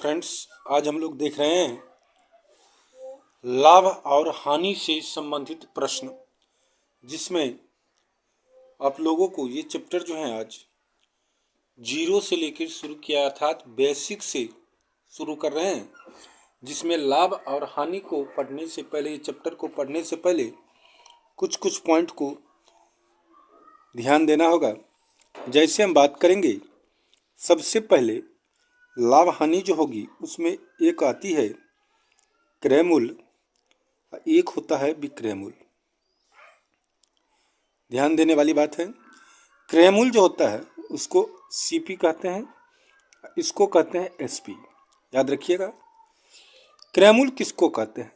Friends, आज हम लोग देख रहे हैं लाभ और हानि से संबंधित प्रश्न, जिसमें आप लोगों को ये चैप्टर जो है आज जीरो से लेकर शुरू किया, अर्थात बेसिक से शुरू कर रहे हैं, जिसमें लाभ और हानि को पढ़ने से पहले, ये चैप्टर को पढ़ने से पहले कुछ पॉइंट को ध्यान देना होगा। जैसे हम बात करेंगे, सबसे पहले लाभ हानि जो होगी उसमें एक आती है क्रय मूल्य, एक होता है विक्रय मूल्य। ध्यान देने वाली बात है, क्रय मूल्य जो होता है उसको सीपी कहते हैं, इसको कहते हैं एसपी। याद रखिएगा, क्रय मूल्य किसको कहते हैं?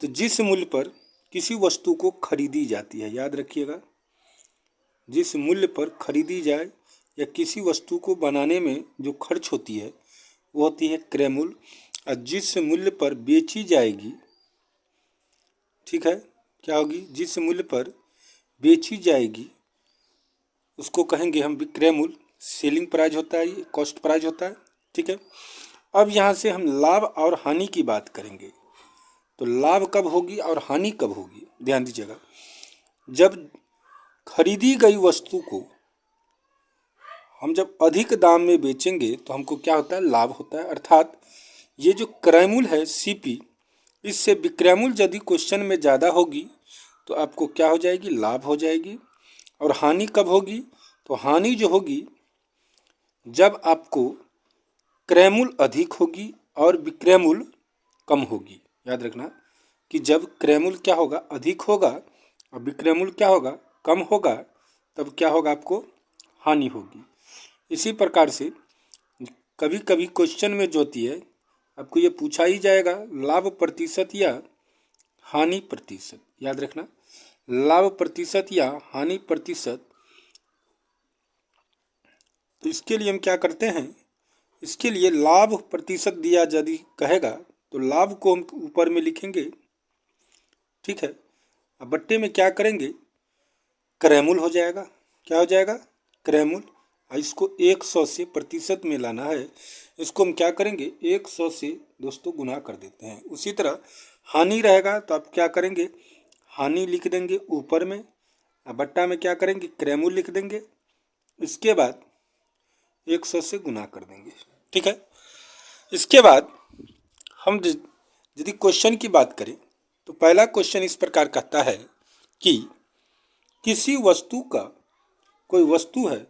तो जिस मूल्य पर किसी वस्तु को खरीदी जाती है, याद रखिएगा, जिस मूल्य पर खरीदी जाए या किसी वस्तु को बनाने में जो खर्च होती है वो होती है क्रय मूल्य। और जिस मूल्य पर बेची जाएगी, ठीक है, क्या होगी? जिस मूल्य पर बेची जाएगी उसको कहेंगे हम विक्रय मूल्य। सेलिंग प्राइस होता है, ये कॉस्ट प्राइस होता है, ठीक है। अब यहाँ से हम लाभ और हानि की बात करेंगे। तो लाभ कब होगी और हानि कब होगी? ध्यान दीजिएगा, जब खरीदी गई वस्तु को हम जब अधिक दाम में बेचेंगे तो हमको क्या होता है? लाभ होता है। अर्थात ये जो क्रय मूल्य है सीपी, इससे विक्रय मूल्य यदि क्वेश्चन में ज़्यादा होगी तो आपको क्या हो जाएगी? लाभ हो जाएगी। और हानि कब होगी? तो हानि जो होगी जब आपको क्रय मूल्य अधिक होगी और विक्रय मूल्य कम होगी। याद रखना कि जब क्रय मूल्य क्या होगा? अधिक होगा और विक्रय मूल्य क्या होगा? कम होगा, तब क्या होगा? आपको हानि होगी। इसी प्रकार से कभी कभी क्वेश्चन में जो होती है आपको ये पूछा ही जाएगा, लाभ प्रतिशत या हानि प्रतिशत। याद रखना, लाभ प्रतिशत या हानि प्रतिशत। तो इसके लिए हम क्या करते हैं? इसके लिए लाभ प्रतिशत दिया यदि कहेगा तो लाभ को हम ऊपर में लिखेंगे, ठीक है। अब बट्टे में क्या करेंगे? क्रय मूल्य हो जाएगा। क्या हो जाएगा? क्रय मूल्य। इसको 100 से प्रतिशत में लाना है, इसको हम क्या करेंगे? 100 से दोस्तों गुना कर देते हैं। उसी तरह हानि रहेगा तो आप क्या करेंगे? हानि लिख देंगे ऊपर में, बट्टा में क्या करेंगे? क्रय मूल्य लिख देंगे, इसके बाद 100 से गुना कर देंगे, ठीक है। इसके बाद हम यदि क्वेश्चन की बात करें तो पहला क्वेश्चन इस प्रकार कहता है कि किसी वस्तु का, कोई वस्तु है,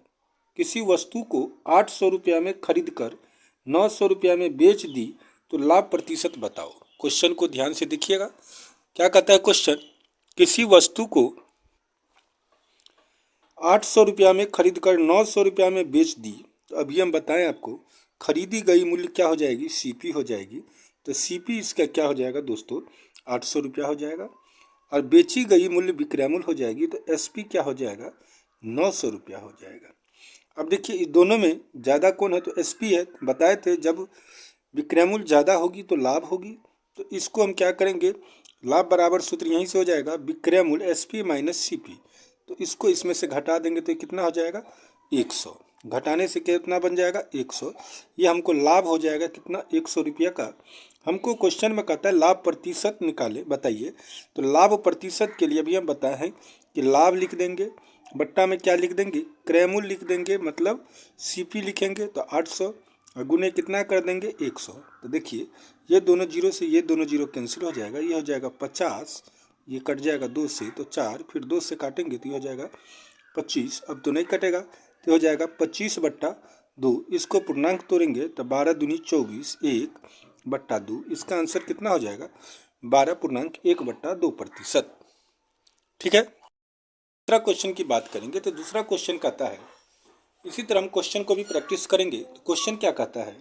किसी वस्तु को 800 रुपया में खरीद कर 900 रुपया में बेच दी तो लाभ प्रतिशत बताओ। क्वेश्चन को ध्यान से देखिएगा, क्या कहता है क्वेश्चन? किसी वस्तु को 800 रुपया में खरीद कर 900 रुपया में बेच दी, तो अभी हम बताएं आपको, खरीदी गई मूल्य क्या हो जाएगी? सीपी हो जाएगी। तो सीपी इसका क्या हो जाएगा दोस्तों? 800 रुपया हो जाएगा। और बेची गई मूल्य विक्रय मूल्य हो जाएगी, तो एसपी क्या हो जाएगा? 900 रुपया हो जाएगा। अब देखिए, इस दोनों में ज़्यादा कौन है? तो एसपी है। बताए थे जब विक्रय मूल्य ज़्यादा होगी तो लाभ होगी। तो इसको हम क्या करेंगे? लाभ बराबर सूत्र यहीं से हो जाएगा, विक्रय मूल्य एसपी माइनस सीपी। तो इसको इसमें से घटा देंगे तो कितना हो जाएगा? 100। घटाने से कितना बन जाएगा? 100। ये हमको लाभ हो जाएगा कितना? 100 रुपया का। हमको क्वेश्चन में कहता है लाभ प्रतिशत निकाले, बताइए। तो लाभ प्रतिशत के लिए भी हम बताए हैं कि लाभ लिख देंगे, बट्टा में क्या लिख देंगे? क्रय मूल्य लिख देंगे, मतलब सीपी लिखेंगे। तो 800 और गुने कितना कर देंगे? 100। तो देखिए, ये दोनों जीरो से ये दोनों जीरो कैंसिल हो जाएगा, ये हो जाएगा 50, ये कट जाएगा 2 से तो 4, फिर 2 से काटेंगे तो ये हो जाएगा 25। अब तो नहीं कटेगा तो हो जाएगा 25/2। इसको पूर्णांक तोड़ेंगे तो 12 दूनी 24, 1/2। इसका आंसर कितना हो जाएगा? 12.1/2%, ठीक है। दूसरा क्वेश्चन की बात करेंगे तो दूसरा क्वेश्चन कहता है, इसी तरह हम क्वेश्चन को भी प्रैक्टिस करेंगे। तो क्वेश्चन क्या कहता है?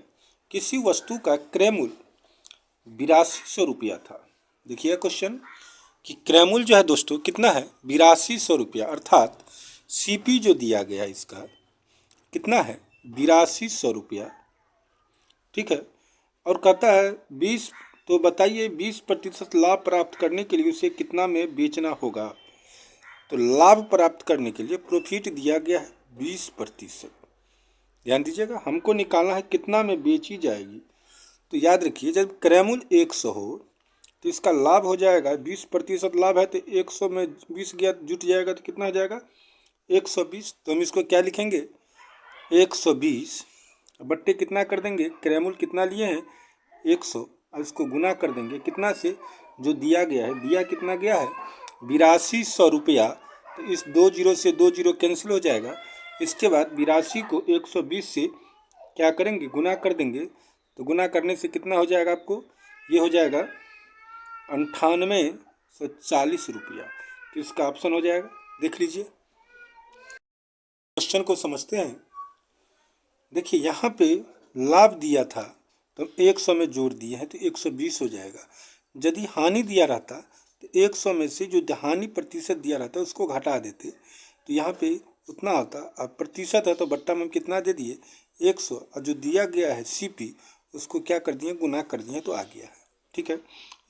किसी वस्तु का क्रय मूल्य 8200 रुपया था। देखिए क्वेश्चन कि क्रय मूल्य जो है दोस्तों कितना है? 8200 रुपया। अर्थात सीपी जो दिया गया है इसका कितना है? 8200 रुपया, ठीक है। और कहता है 20, तो बताइए 20% लाभ प्राप्त करने के लिए उसे कितना में बेचना होगा? तो लाभ प्राप्त करने के लिए प्रॉफिट दिया गया है 20%। ध्यान दीजिएगा, हमको निकालना है कितना में बेची जाएगी। तो याद रखिए जब क्रय मूल्य 100 हो तो इसका लाभ हो जाएगा 20% लाभ है, तो 100 में 20 गया जुट जाएगा तो कितना हो जाएगा 120। तो हम इसको क्या लिखेंगे 120 बट्टे कितना कर देंगे, क्रय मूल्य कितना लिए हैं 100, और इसको गुना कर देंगे कितना से, जो दिया गया है, दिया कितना गया है 8200 रुपया। तो इस 2 जीरो से 2 जीरो कैंसिल हो जाएगा। इसके बाद 82 को 120 से क्या करेंगे गुना कर देंगे, तो गुना करने से कितना हो जाएगा आपको, ये हो जाएगा 9840 रुपया। तो इसका ऑप्शन हो जाएगा, देख लीजिए। क्वेश्चन को समझते हैं। देखिए यहाँ पे लाभ दिया था तो 100 में जोड़ दिए हैं तो 120 हो जाएगा। यदि हानि दिया रहता तो 100 में से जो हानि प्रतिशत दिया रहता उसको घटा देते तो यहाँ पे उतना होता। अब प्रतिशत है तो बट्टा में कितना दे दिए 100, और जो दिया गया है सीपी उसको क्या कर दिए गुना कर दिए तो आ गया है। ठीक है,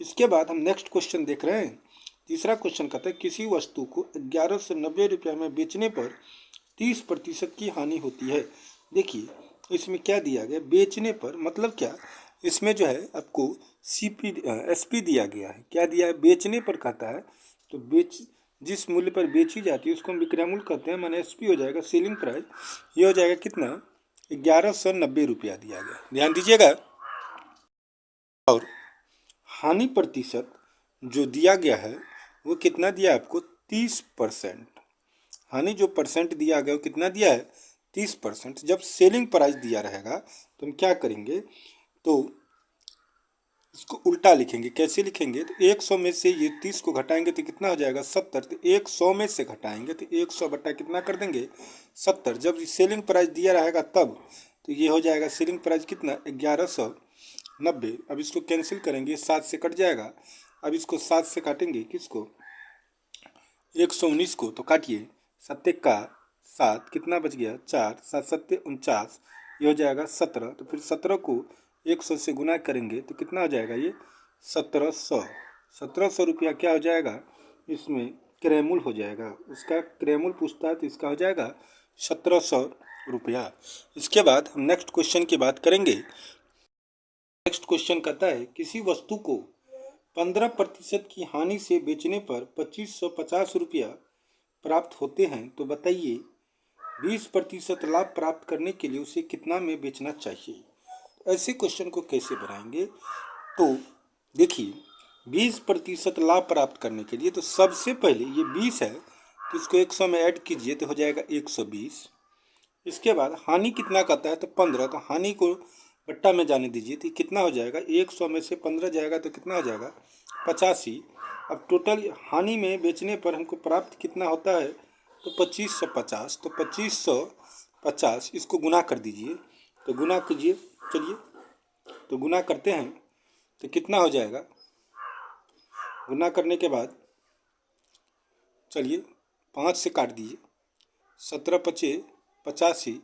इसके बाद हम नेक्स्ट क्वेश्चन देख रहे हैं। तीसरा क्वेश्चन कहता है किसी वस्तु को 1190 रुपये में बेचने पर 30% की हानि होती है। देखिए इसमें क्या दिया गया, बेचने पर मतलब क्या, इसमें जो है आपको सीपी एसपी दिया गया है। क्या दिया है, बेचने पर कहता है तो जिस मूल्य पर बेची जाती है उसको हम विक्रय मूल्य कहते हैं, माने एसपी हो जाएगा सेलिंग प्राइस। ये हो जाएगा कितना 1190 रुपया दिया गया, ध्यान दीजिएगा। और हानि प्रतिशत जो दिया गया है वो कितना दिया आपको 30%। हानि जो परसेंट दिया गया वो कितना दिया है 30%। जब सेलिंग प्राइस दिया रहेगा तो हम क्या करेंगे, तो इसको उल्टा लिखेंगे। कैसे लिखेंगे, तो 100 में से ये 30 को घटाएंगे तो कितना हो जाएगा 70। तो 100 में से घटाएंगे तो 100 बट्टा कितना कर देंगे 70। जब सेलिंग प्राइस दिया रहेगा तब तो ये हो जाएगा सेलिंग प्राइस कितना 1190। अब इसको कैंसिल करेंगे, 7 से कट जाएगा। अब इसको 7 से काटेंगे किसको 119 को, तो काटिए 7 का 7 कितना बच गया 4, 7 7 49, ये हो जाएगा 17। तो फिर 17 को 100 से गुना करेंगे तो कितना हो जाएगा ये 1700 रुपया क्या हो जाएगा, इसमें क्रय मूल्य हो जाएगा। उसका क्रय मूल्य पूछता है तो इसका हो जाएगा 1700 रुपया। इसके बाद हम नेक्स्ट क्वेश्चन की बात करेंगे। नेक्स्ट क्वेश्चन कहता है किसी वस्तु को 15% की हानि से बेचने पर 2550 रुपया प्राप्त होते हैं, तो बताइए 20% लाभ प्राप्त करने के लिए उसे कितना में बेचना चाहिए। ऐसे क्वेश्चन को कैसे बनाएंगे, तो देखिए 20% लाभ प्राप्त करने के लिए तो सबसे पहले ये 20 है तो इसको 100 में ऐड कीजिए तो हो जाएगा 120। इसके बाद हानि कितना कहता है तो 15, तो हानि को बट्टा में जाने दीजिए तो कितना हो जाएगा 100 में से 15 जाएगा तो कितना हो जाएगा 85। अब टोटल हानि में बेचने पर हमको प्राप्त कितना होता है तो 2550। तो 2550 इसको गुना कर दीजिए, तो गुना कीजिए। चलिए तो गुना करते हैं तो कितना हो जाएगा, गुना करने के बाद चलिए 5 से काट दीजिए, 17 पचे 85।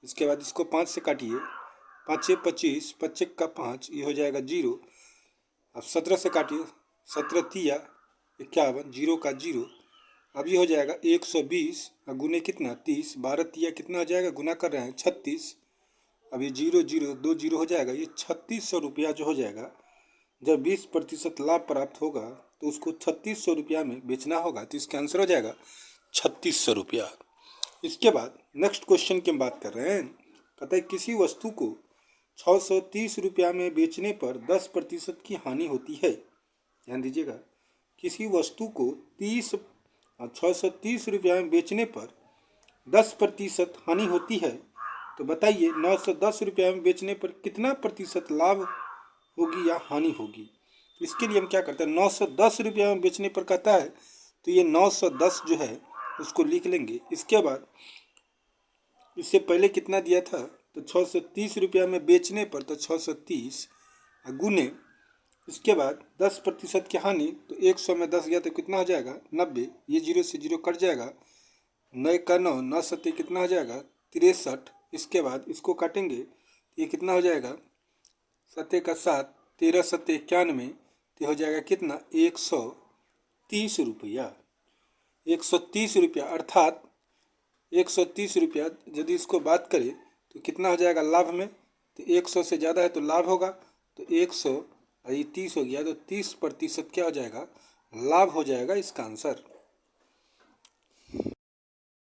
इसके बाद इसको 5 से काटिए, 5 25, 25 का 5, ये हो जाएगा 0। अब 17 से काटिए, 17 तिया 51, 0 का 0। अब ये हो जाएगा 120 और गुने कितना 30, 12 तिया कितना हो जाएगा, गुना कर रहे हैं 36। अब ये 0 0 2 0 हो जाएगा, ये 3600 रुपया जो हो जाएगा। जब 20% लाभ प्राप्त होगा तो उसको 3600 रुपया में बेचना होगा, तो इसका आंसर हो जाएगा 3600 रुपया। इसके बाद नेक्स्ट क्वेश्चन की हम बात कर रहे हैं। कहता है किसी वस्तु को 630 रुपया में बेचने पर 10% की हानि होती है। ध्यान दीजिएगा, किसी वस्तु को 630 रुपया में बेचने पर 10% हानि होती है, तो बताइए 910 रुपया में बेचने पर कितना प्रतिशत लाभ होगी या हानि होगी। तो इसके लिए हम क्या करते हैं, 910 रुपया में बेचने पर कहता है तो ये 910 जो है उसको लिख लेंगे। इसके बाद इससे पहले कितना दिया था तो 630 रुपया में बेचने पर तो 630 गुने, इसके बाद 10% की हानि तो 100 में 10 गया तो कितना हो जाएगा 90। ये 0 से 0 कट जाएगा, 9 का 9, 9 सत्ते कितना हो जाएगा 63। इसके बाद इसको काटेंगे तो ये कितना हो जाएगा 7 का 7, 13 सत्ते 91, तो हो जाएगा कितना 130 रुपया। 130 रुपया अर्थात 130 रुपया यदि इसको बात करें तो कितना हो जाएगा लाभ में, तो 100 से ज़्यादा है तो लाभ होगा, तो 100 और ये 30 हो गया, तो 30% क्या हो जाएगा, लाभ हो जाएगा इसका आंसर।